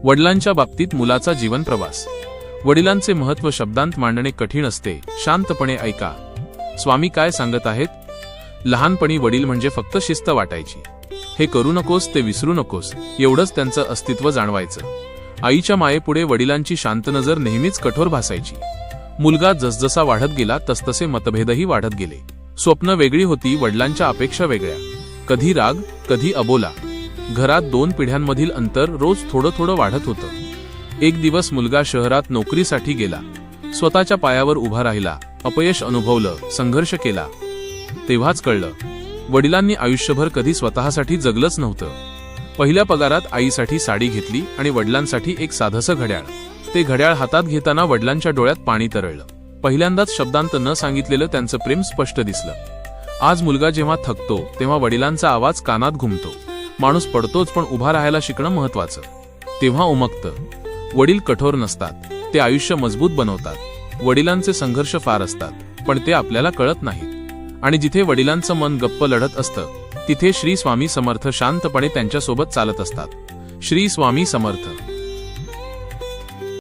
वडिलांच्या बाबतीत मुलाचा जीवन प्रवास। वडिलांचे महत्त्व शब्दांत मांडणे कठीण असते। शांतपणे ऐका, स्वामी काय सांगत आहेत। लहानपणी वडील म्हणजे फक्त शिस्त वाटायची। हे करू नकोस, ते विसरू नकोस, एवढंच त्यांचं अस्तित्व जाणवायचं। आईच्या मायेपुढे वडिलांची शांत नजर नेहमीच कठोर भासायची। मुलगा जसजसा वाढत गेला तसतसे मतभेदही वाढत गेले। स्वप्न वेगळी होती, वडिलांच्या अपेक्षा वेगळ्या। कधी राग, कधी अबोला। घरात 2 पिढ्यांमधील अंतर रोज थोडं थोडं वाढत होतं। एक दिवस मुलगा शहरात नोकरीसाठी गेला। स्वतःच्या पायावर उभा राहिला, अपयश अनुभवलं, संघर्ष केला। तेव्हाच कळलं, वडिलांनी आयुष्यभर कधी स्वतःसाठी जगलंच नव्हतं। पहिल्या पगारात आईसाठी साडी घेतली आणि वडिलांसाठी एक साधंसं घड्याळ। ते घड्याळ हातात घेताना वडिलांच्या डोळ्यात पाणी तरळलं। पहिल्यांदाच शब्दांत न सांगितलेलं त्यांचं प्रेम स्पष्ट दिसलं। आज मुलगा जेव्हा थकतो तेव्हा वडिलांचा आवाज कानात घुमतो। माणूस पडतोच, पण उभा राहायला शिकणं महत्वाचं। तेव्हा उमगतं, वडील कठोर नसतात, ते आयुष्य मजबूत बनवतात। वडिलांचे संघर्ष फार असतात, पण ते आपल्याला कळत नाहीत। आणि जिथे वडिलांचं मन गप्प लढत असतं, तिथे श्री स्वामी समर्थ शांतपणे त्यांच्यासोबत चालत असतात। श्री स्वामी समर्थ।